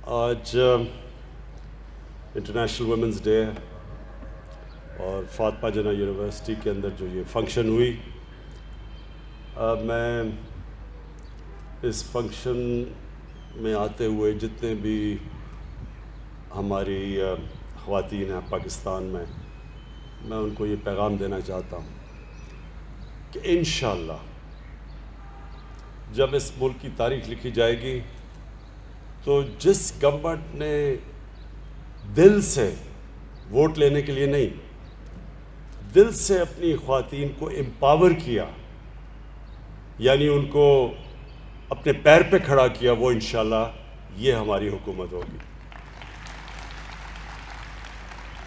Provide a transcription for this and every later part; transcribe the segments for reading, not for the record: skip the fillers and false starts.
آج international women's day ہے اور فاطمہ جناح یونیورسٹی کے اندر جو یہ فنکشن ہوئی، میں اس فنکشن میں آتے ہوئے جتنے بھی ہماری خواتین ہیں پاکستان میں ان کو یہ پیغام دینا چاہتا ہوں کہ انشاءاللہ جب اس ملک کی تاریخ لکھی جائے گی تو جس گورنمنٹ نے دل سے ووٹ لینے کے لیے نہیں، دل سے اپنی خواتین کو امپاور کیا، یعنی ان کو اپنے پیر پہ کھڑا کیا، وہ انشاءاللہ یہ ہماری حکومت ہوگی۔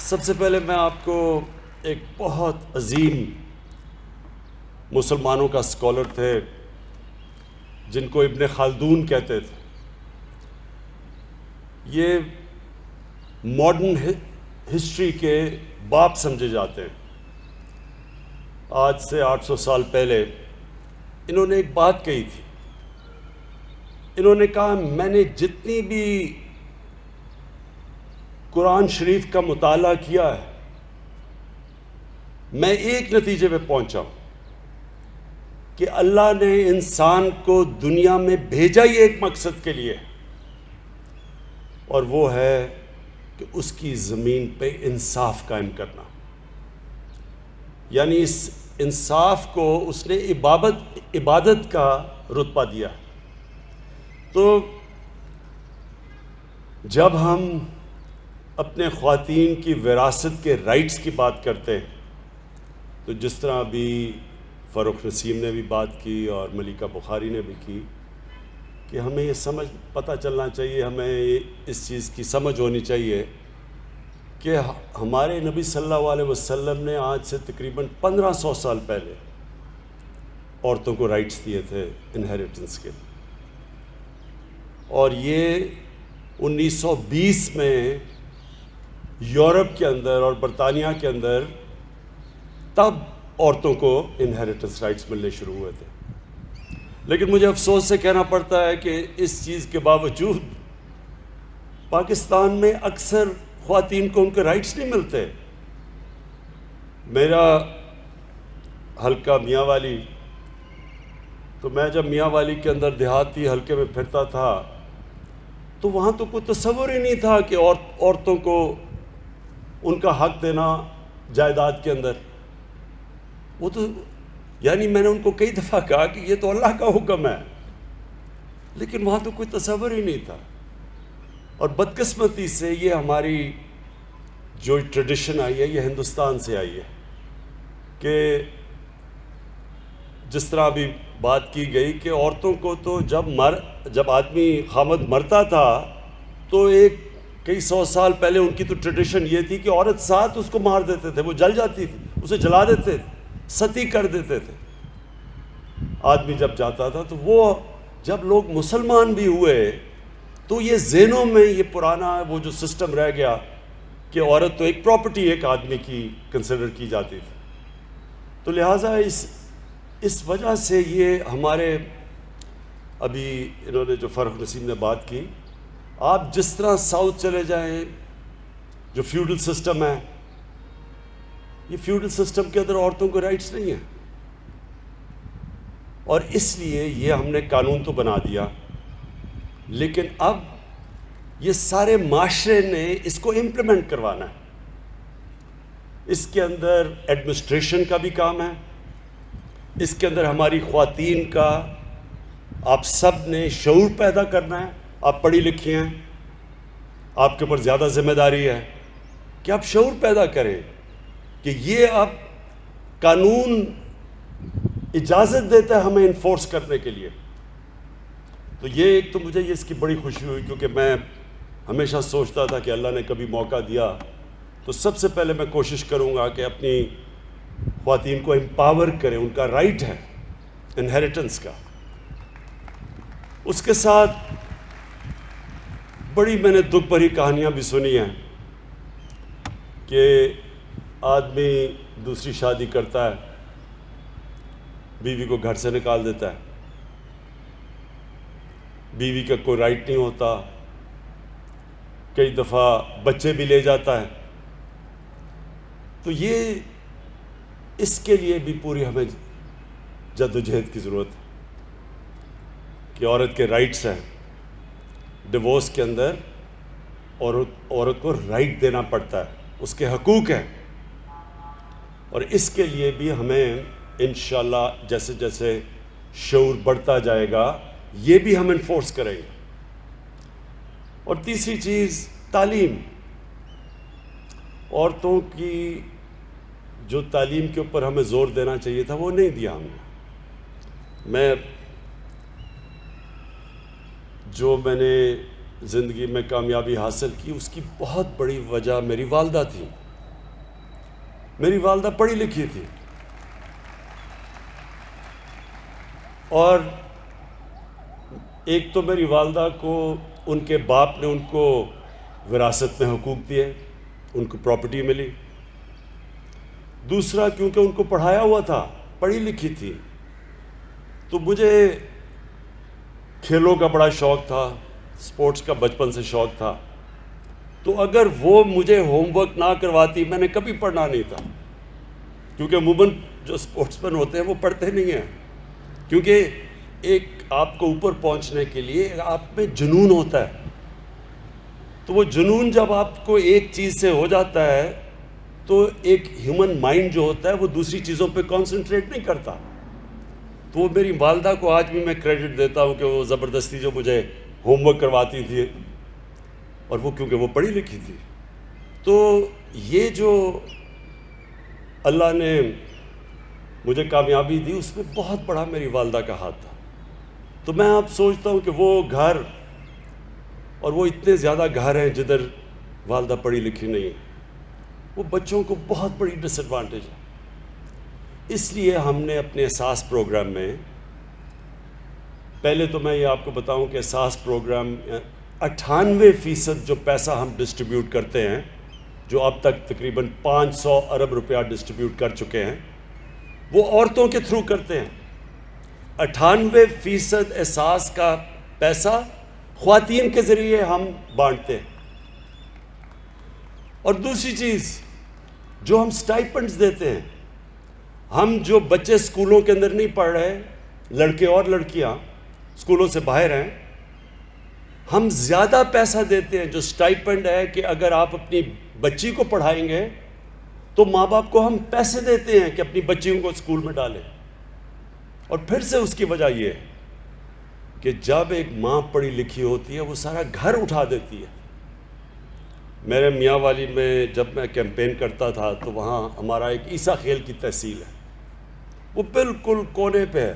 سب سے پہلے میں آپ کو ایک بہت عظیم مسلمانوں کا اسکالر تھے جن کو ابن خلدون کہتے تھے، یہ ماڈرن ہسٹری کے باپ سمجھے جاتے ہیں۔ آج سے 800 سال پہلے انہوں نے ایک بات کہی تھی، انہوں نے کہا میں نے جتنی بھی قرآن شریف کا مطالعہ کیا ہے، میں ایک نتیجے پہ پہنچا ہوں کہ اللہ نے انسان کو دنیا میں بھیجا ہی ایک مقصد کے لیے، اور وہ ہے کہ اس کی زمین پہ انصاف قائم کرنا۔ یعنی اس انصاف کو اس نے عبادت کا رتبہ دیا۔ تو جب ہم اپنے خواتین کی وراثت کے رائٹس کی بات کرتے ہیں، تو جس طرح ابھی فاروق نسیم نے بھی بات کی اور ملیکہ بخاری نے بھی کی کہ ہمیں یہ پتہ چلنا چاہیے، ہمیں اس چیز کی سمجھ ہونی چاہیے کہ ہمارے نبی صلی اللہ علیہ وسلم نے آج سے تقریباً 1500 سال پہلے عورتوں کو رائٹس دیے تھے انہیریٹنس کے، اور یہ 1920 میں یورپ کے اندر اور برطانیہ کے اندر تب عورتوں کو انہیریٹنس رائٹس ملنے شروع ہوئے تھے۔ لیکن مجھے افسوس سے کہنا پڑتا ہے کہ اس چیز کے باوجود پاکستان میں اکثر خواتین کو ان کے رائٹس نہیں ملتے۔ میرا حلقہ میاں والی، تو میں جب میاں والی کے اندر دیہاتی حلقے میں پھرتا تھا تو وہاں تو کوئی تصور ہی نہیں تھا کہ عورتوں کو ان کا حق دینا جائیداد کے اندر۔ وہ تو یعنی میں نے ان کو کئی دفعہ کہا کہ یہ تو اللہ کا حکم ہے، لیکن وہاں تو کوئی تصور ہی نہیں تھا۔ اور بدقسمتی سے یہ ہماری جو ٹریڈیشن آئی ہے یہ ہندوستان سے آئی ہے کہ جس طرح ابھی بات کی گئی کہ عورتوں کو تو جب آدمی خامد مرتا تھا تو کئی 100 سال پہلے ان کی تو ٹریڈیشن یہ تھی کہ عورت ساتھ اس کو مار دیتے تھے، وہ جل جاتی تھی، اسے جلا دیتے تھے، ستی کر دیتے تھے۔ آدمی جب جاتا تھا تو وہ جب لوگ مسلمان بھی ہوئے تو یہ ذہنوں میں یہ پرانا وہ جو سسٹم رہ گیا کہ عورت تو ایک پراپرٹی ایک آدمی کی کنسیڈر کی جاتی تھی۔ تو لہٰذا اس وجہ سے یہ ہمارے ابھی انہوں نے جو فاروق نسیم نے بات کی، آپ جس طرح ساؤتھ چلے جائیں، جو فیوڈل سسٹم ہے، یہ فیوڈل سسٹم کے اندر عورتوں کو رائٹس نہیں ہیں، اور اس لیے یہ ہم نے قانون تو بنا دیا، لیکن اب یہ سارے معاشرے نے اس کو امپلیمنٹ کروانا ہے۔ اس کے اندر ایڈمنسٹریشن کا بھی کام ہے، اس کے اندر ہماری خواتین کا آپ سب نے شعور پیدا کرنا ہے۔ آپ پڑھی لکھی ہیں، آپ کے اوپر زیادہ ذمہ داری ہے کہ آپ شعور پیدا کریں کہ یہ اب قانون اجازت دیتا ہے ہمیں انفورس کرنے کے لیے۔ تو یہ ایک تو مجھے اس کی بڑی خوشی ہوئی، کیونکہ میں ہمیشہ سوچتا تھا کہ اللہ نے کبھی موقع دیا تو سب سے پہلے میں کوشش کروں گا کہ اپنی خواتین کو امپاور کریں، ان کا رائٹ ہے انہیریٹنس کا۔ اس کے ساتھ بڑی میں نے دکھ بھری کہانیاں بھی سنی ہیں کہ آدمی دوسری شادی کرتا ہے، بیوی کو گھر سے نکال دیتا ہے، بیوی کا کوئی رائٹ نہیں ہوتا، کئی دفعہ بچے بھی لے جاتا ہے. تو یہ اس کے لیے بھی پوری ہمیں جد و جہد کی ضرورت ہے کہ عورت کے رائٹس ہیں. ڈیورس کے اندر عورت کو رائٹ دینا پڑتا ہے, اس کے حقوق ہیں, اور اس کے لیے بھی ہمیں انشاءاللہ جیسے جیسے شعور بڑھتا جائے گا یہ بھی ہم انفورس کریں گے. اور تیسری چیز تعلیم. عورتوں کی جو تعلیم کے اوپر ہمیں زور دینا چاہیے تھا وہ نہیں دیا ہم نے. میں نے زندگی میں کامیابی حاصل کی اس کی بہت بڑی وجہ میری والدہ تھی. میری والدہ پڑھی لکھی تھی, اور ایک تو میری والدہ کو ان کے باپ نے ان کو وراثت میں حقوق دیے, ان کو پراپرٹی ملی. دوسرا کیونکہ ان کو پڑھایا ہوا تھا, پڑھی لکھی تھی, تو مجھے کھیلوں کا بڑا شوق تھا, سپورٹس کا بچپن سے شوق تھا. تو اگر وہ مجھے ہوم ورک نہ کرواتی میں نے کبھی پڑھنا نہیں تھا, کیونکہ عموماً جو سپورٹس مین ہوتے ہیں وہ پڑھتے نہیں ہیں, کیونکہ ایک آپ کو اوپر پہنچنے کے لیے آپ میں جنون ہوتا ہے. تو وہ جنون جب آپ کو ایک چیز سے ہو جاتا ہے تو ایک ہیومن مائنڈ جو ہوتا ہے وہ دوسری چیزوں پہ کانسنٹریٹ نہیں کرتا. تو وہ میری والدہ کو آج بھی میں کریڈٹ دیتا ہوں کہ وہ زبردستی جو مجھے ہوم ورک کرواتی تھی, اور وہ کیونکہ وہ پڑھی لکھی تھی. تو یہ جو اللہ نے مجھے کامیابی دی اس میں بہت بڑا میری والدہ کا ہاتھ تھا. تو میں اب سوچتا ہوں کہ وہ گھر, اور وہ اتنے زیادہ گھر ہیں جدھر والدہ پڑھی لکھی نہیں, وہ بچوں کو بہت بڑی ڈس ایڈوانٹیج ہے. اس لیے ہم نے اپنے احساس پروگرام میں, پہلے تو میں یہ آپ کو بتاؤں کہ احساس پروگرام 98% جو پیسہ ہم ڈسٹریبیوٹ کرتے ہیں, جو اب تک تقریباً 500 ارب روپیہ ڈسٹریبیوٹ کر چکے ہیں, وہ عورتوں کے تھرو کرتے ہیں. 98% احساس کا پیسہ خواتین کے ذریعے ہم بانٹتے ہیں. اور دوسری چیز جو ہم سٹائپنڈز دیتے ہیں, ہم جو بچے اسکولوں کے اندر نہیں پڑھ رہے, لڑکے اور لڑکیاں اسکولوں سے باہر ہیں, ہم زیادہ پیسہ دیتے ہیں جو سٹائپنڈ ہے کہ اگر آپ اپنی بچی کو پڑھائیں گے تو ماں باپ کو ہم پیسے دیتے ہیں کہ اپنی بچیوں کو اسکول میں ڈالیں. اور پھر سے اس کی وجہ یہ ہے کہ جب ایک ماں پڑھی لکھی ہوتی ہے وہ سارا گھر اٹھا دیتی ہے. میرے میاں والی میں جب میں کیمپین کرتا تھا تو وہاں ہمارا ایک عیسیٰ خیل کی تحصیل ہے, وہ بالکل کونے پہ ہے.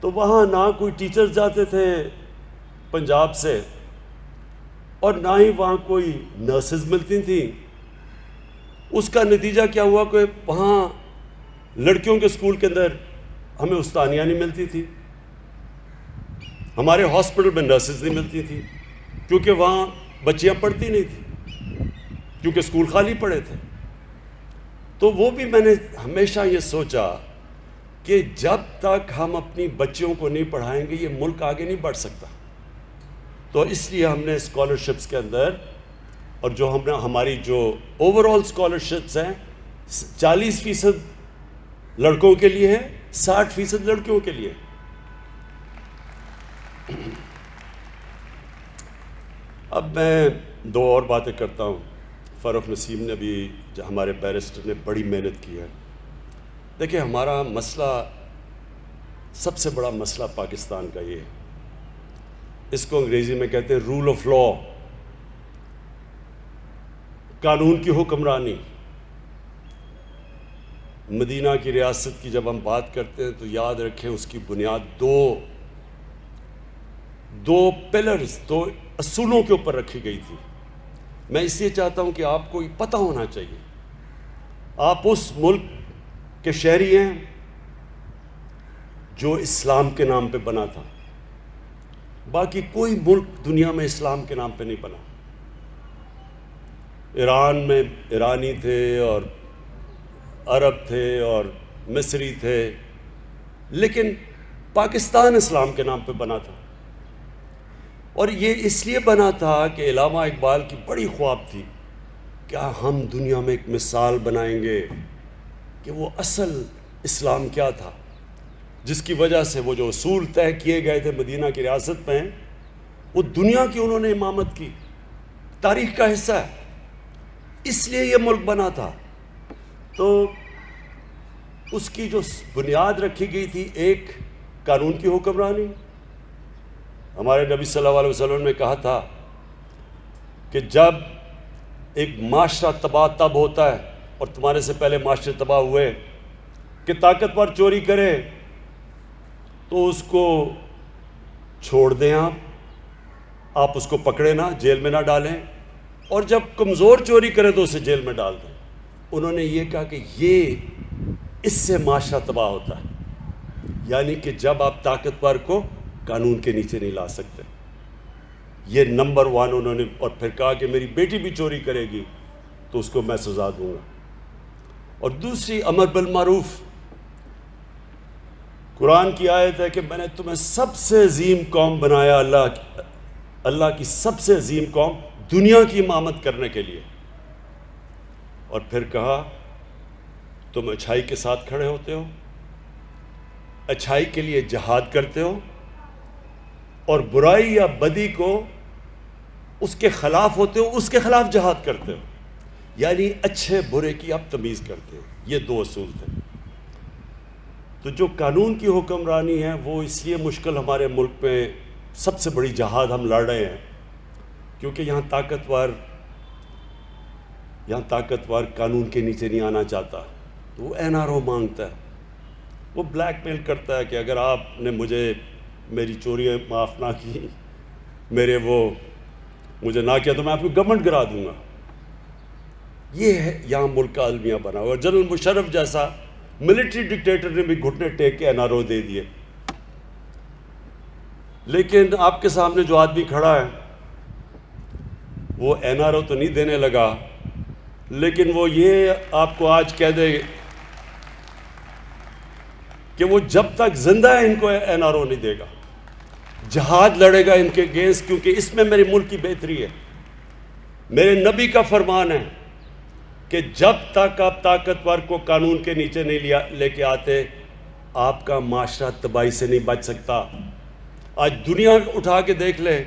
تو وہاں نہ کوئی ٹیچرز جاتے تھے پنجاب سے, اور نہ ہی وہاں کوئی نرسز ملتی تھیں. اس کا نتیجہ کیا ہوا کہ وہاں لڑکیوں کے اسکول کے اندر ہمیں استانیہ نہیں ملتی تھی, ہمارے ہاسپٹل میں نرسز نہیں ملتی تھی, کیونکہ وہاں بچیاں پڑھتی نہیں تھیں, کیونکہ اسکول خالی پڑے تھے. تو وہ بھی میں نے ہمیشہ یہ سوچا کہ جب تک ہم اپنی بچیوں کو نہیں پڑھائیں گے یہ ملک آگے نہیں بڑھ سکتا. تو اس لیے ہم نے اسکالرشپس کے اندر, اور جو ہماری جو اوور آل اسکالرشپس ہیں 40% لڑکوں کے لیے ہے, 60% لڑکیوں کے لیے. اب میں دو اور باتیں کرتا ہوں. فاروق نسیم نے بھی, جو ہمارے بیرسٹر نے بڑی محنت کی ہے. دیکھیں ہمارا مسئلہ, سب سے بڑا مسئلہ پاکستان کا یہ ہے, اس کو انگریزی میں کہتے ہیں رول آف لا, قانون کی حکمرانی. مدینہ کی ریاست کی جب ہم بات کرتے ہیں تو یاد رکھیں اس کی بنیاد دو پلرز, 2 اصولوں کے اوپر رکھی گئی تھی. میں اس لیے چاہتا ہوں کہ آپ کو یہ پتہ ہونا چاہیے, آپ اس ملک کے شہری ہیں جو اسلام کے نام پہ بنا تھا. باقی کوئی ملک دنیا میں اسلام کے نام پہ نہیں بنا. ایران میں ایرانی تھے اور عرب تھے اور مصری تھے, لیکن پاکستان اسلام کے نام پہ بنا تھا. اور یہ اس لیے بنا تھا کہ علامہ اقبال کی بڑی خواب تھی، کیا ہم دنیا میں ایک مثال بنائیں گے کہ وہ اصل اسلام کیا تھا، جس کی وجہ سے وہ جو اصول طے کیے گئے تھے مدینہ کی ریاست میں، وہ دنیا کی انہوں نے امامت کی، تاریخ کا حصہ ہے، اس لیے یہ ملک بنا تھا۔ تو اس کی جو بنیاد رکھی گئی تھی، ایک قانون کی حکمرانی۔ ہمارے نبی صلی اللہ علیہ وسلم نے کہا تھا کہ جب ایک معاشرہ تباہ تب ہوتا ہے، اور تمہارے سے پہلے معاشرے تباہ ہوئے، کہ طاقتور چوری کرے تو اس کو چھوڑ دیں، آپ اس کو پکڑے نہ، جیل میں نہ ڈالیں، اور جب کمزور چوری کرے تو اسے جیل میں ڈال دیں۔ انہوں نے یہ کہا کہ اس سے معاشرہ تباہ ہوتا ہے، یعنی کہ جب آپ طاقتور کو قانون کے نیچے نہیں لا سکتے۔ یہ نمبر 1 انہوں نے، اور پھر کہا کہ میری بیٹی بھی چوری کرے گی تو اس کو میں سزا دوں گا۔ اور دوسری امر بالمعروف، قرآن کی آیت ہے کہ میں نے تمہیں سب سے عظیم قوم بنایا، اللہ کی سب سے عظیم قوم، دنیا کی امامت کرنے کے لیے۔ اور پھر کہا تم اچھائی کے ساتھ کھڑے ہوتے ہو، اچھائی کے لیے جہاد کرتے ہو، اور برائی یا بدی کو اس کے خلاف ہوتے ہو، اس کے خلاف جہاد کرتے ہو، یعنی اچھے برے کی آپ تمیز کرتے ہو۔ یہ 2 اصول تھے۔ تو جو قانون کی حکمرانی ہے وہ اس لیے مشکل ہمارے ملک میں، سب سے بڑی جہاد ہم لڑ رہے ہیں، کیونکہ یہاں طاقتور قانون کے نیچے نہیں آنا چاہتا، تو وہ NRO مانگتا ہے، وہ بلیک میل کرتا ہے کہ اگر آپ نے میری چوریاں معاف نہ کی، مجھے نہ کیا، تو میں آپ کو گورنمنٹ گرا دوں گا۔ یہ ہے یہاں ملک کا المیہ بنا ہوا۔ اور جنرل مشرف جیسا ملٹری ڈکٹیٹر نے بھی گھٹنے ٹیک کے NRO دے دیے۔ لیکن آپ کے سامنے جو آدمی کھڑا ہے وہ NRO تو نہیں دینے لگا، لیکن وہ یہ آپ کو آج کہہ دے کہ وہ جب تک زندہ ہے ان کو NRO نہیں دے گا، جہاد لڑے گا ان کے اگینسٹ، کیونکہ اس میں میرے ملک کی بہتری ہے۔ میرے نبی کا فرمان ہے کہ جب تک آپ طاقتور کو قانون کے نیچے نہیں لے کے آتے، آپ کا معاشرہ تباہی سے نہیں بچ سکتا۔ آج دنیا اٹھا کے دیکھ لیں،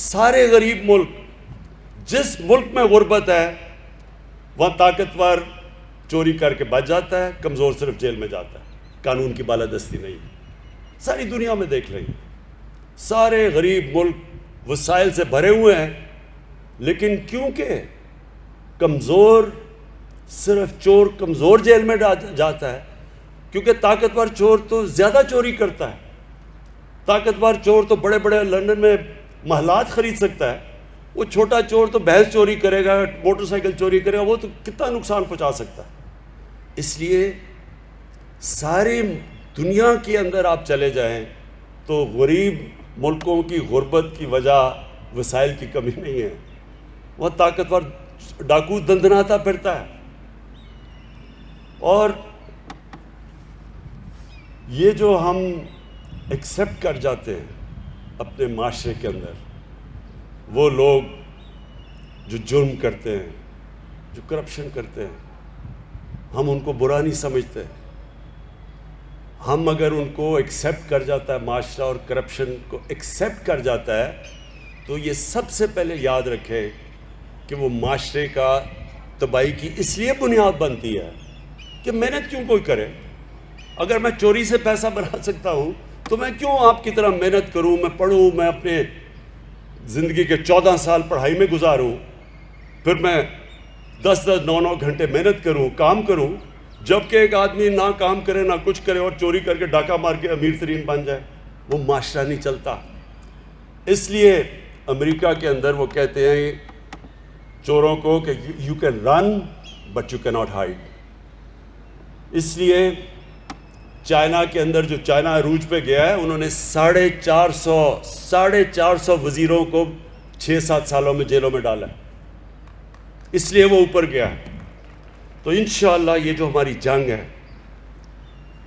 سارے غریب ملک، جس ملک میں غربت ہے وہاں طاقتور چوری کر کے بچ جاتا ہے، کمزور صرف جیل میں جاتا ہے، قانون کی بالادستی نہیں۔ ساری دنیا میں دیکھ لیں، سارے غریب ملک وسائل سے بھرے ہوئے ہیں، لیکن کیونکہ کمزور، صرف چور کمزور جیل میں جاتا ہے، کیونکہ طاقتور چور تو زیادہ چوری کرتا ہے، طاقتور چور تو بڑے بڑے لندن میں محلات خرید سکتا ہے، وہ چھوٹا چور تو بھینس چوری کرے گا، موٹر سائیکل چوری کرے گا، وہ تو کتنا نقصان پہنچا سکتا ہے۔ اس لیے ساری دنیا کے اندر آپ چلے جائیں تو غریب ملکوں کی غربت کی وجہ وسائل کی کمی نہیں ہے، وہ طاقتور ڈاکو دندناتا پھرتا ہے۔ اور یہ جو ہم ایکسیپٹ کر جاتے ہیں اپنے معاشرے کے اندر، وہ لوگ جو جرم کرتے ہیں، جو کرپشن کرتے ہیں، ہم ان کو برا نہیں سمجھتے۔ ہم اگر ان کو ایکسیپٹ کر جاتا ہے، معاشرہ اور کرپشن کو ایکسیپٹ کر جاتا ہے، تو یہ سب سے پہلے یاد رکھے کہ وہ معاشرے کا تباہی کی اس لیے بنیاد بنتی ہے کہ محنت کیوں کوئی کرے۔ اگر میں چوری سے پیسہ بنا سکتا ہوں تو میں کیوں آپ کی طرح محنت کروں، میں پڑھوں، میں اپنے زندگی کے 14 سال پڑھائی میں گزاروں، پھر میں 10-10 9-9 گھنٹے محنت کروں، کام کروں، جبکہ ایک آدمی نہ کام کرے نہ کچھ کرے اور چوری کر کے ڈاکہ مار کے امیر ترین بن جائے، وہ معاشرہ نہیں چلتا۔ اس لیے امریکہ کے اندر وہ کہتے ہیں چوروں کو کہ you can run but you کی ناٹ ہائیڈ۔ اس لیے چائنا کے اندر، جو چائنا عروج پہ گیا ہے، انہوں نے 450 وزیروں کو 6-7 سالوں میں جیلوں میں ڈالا ہے، اس لیے وہ اوپر گیا ہے۔ تو انشاءاللہ یہ جو ہماری جنگ ہے،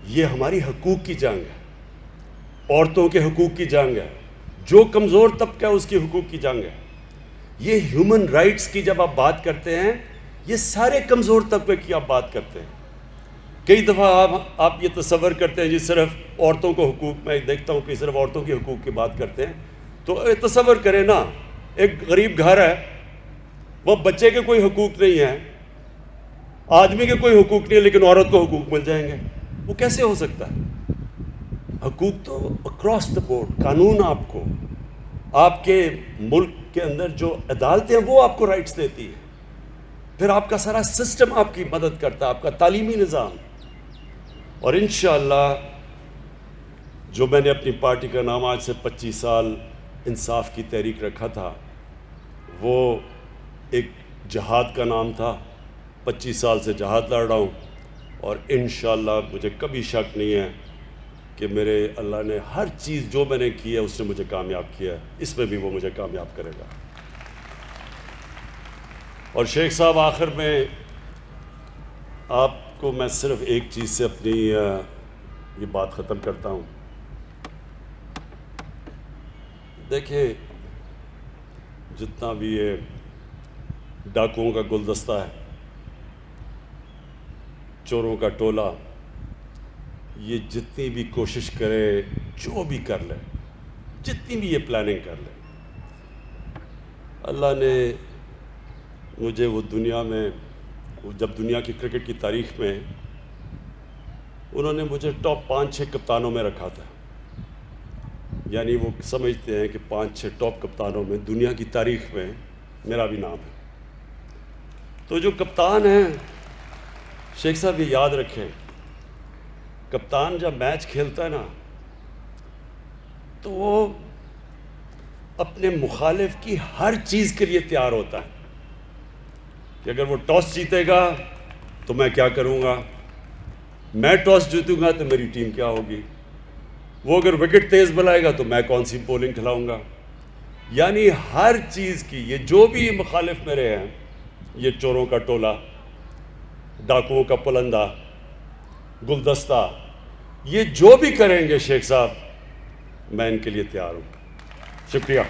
یہ ہماری حقوق کی جنگ ہے، عورتوں کے حقوق کی جنگ ہے، جو کمزور طبقہ ہے اس کی حقوق کی جنگ ہے. یہ ہیومن رائٹس کی جب آپ بات کرتے ہیں یہ سارے کمزور طبقے کی آپ بات کرتے ہیں. کئی دفعہ آپ یہ تصور کرتے ہیں جی صرف عورتوں کو حقوق، میں دیکھتا ہوں کہ صرف عورتوں کی حقوق کی بات کرتے ہیں. تو تصور کریں نا، ایک غریب گھر ہے، وہ بچے کے کوئی حقوق نہیں ہیں، آدمی کے کوئی حقوق نہیں ہے، لیکن عورت کو حقوق مل جائیں گے. وہ کیسے ہو سکتا ہے؟ حقوق تو اکراس دا بورڈ، قانون آپ کے ملک کے اندر جو عدالتیں ہیں وہ آپ کو رائٹس دیتی ہیں. پھر آپ کا سارا سسٹم آپ کی مدد کرتا ہے، آپ کا تعلیمی نظام. اور انشاءاللہ جو میں نے اپنی پارٹی کا نام آج سے 25 سال انصاف کی تحریک رکھا تھا، وہ ایک جہاد کا نام تھا. 25 سال سے جہاد لڑ رہا ہوں، اور انشاءاللہ مجھے کبھی شک نہیں ہے کہ میرے اللہ نے ہر چیز جو میں نے کی ہے اس نے مجھے کامیاب کیا ہے، اس میں بھی وہ مجھے کامیاب کرے گا. اور شیخ صاحب، آخر میں آپ کو میں صرف ایک چیز سے اپنی یہ بات ختم کرتا ہوں. دیکھیں، جتنا بھی یہ ڈاکوؤں کا گلدستہ ہے، چوروں کا ٹولہ، یہ جتنی بھی کوشش کرے، جو بھی کر لے، جتنی بھی یہ پلاننگ کر لے، اللہ نے مجھے وہ دنیا میں، جب دنیا کی کرکٹ کی تاریخ میں انہوں نے مجھے ٹاپ 5-6 کپتانوں میں رکھا تھا. یعنی وہ سمجھتے ہیں کہ 5-6 ٹاپ کپتانوں میں دنیا کی تاریخ میں میرا بھی نام ہے. تو جو کپتان ہیں، شیخ صاحب یہ یاد رکھیں، کپتان جب میچ کھیلتا ہے نا تو وہ اپنے مخالف کی ہر چیز کے لیے تیار ہوتا ہے کہ اگر وہ ٹاس جیتے گا تو میں کیا کروں گا، میں ٹاس جیتوں گا تو میری ٹیم کیا ہوگی، وہ اگر وکٹ تیز بلائے گا تو میں کون سی بولنگ کھلاؤں گا. یعنی ہر چیز کی، یہ جو بھی مخالف میرے ہیں، یہ چوروں کا ٹولہ، ڈاکوؤں کا پلندہ، گلدستہ، یہ جو بھی کریں گے شیخ صاحب، میں ان کے لیے تیار ہوں. شکریہ.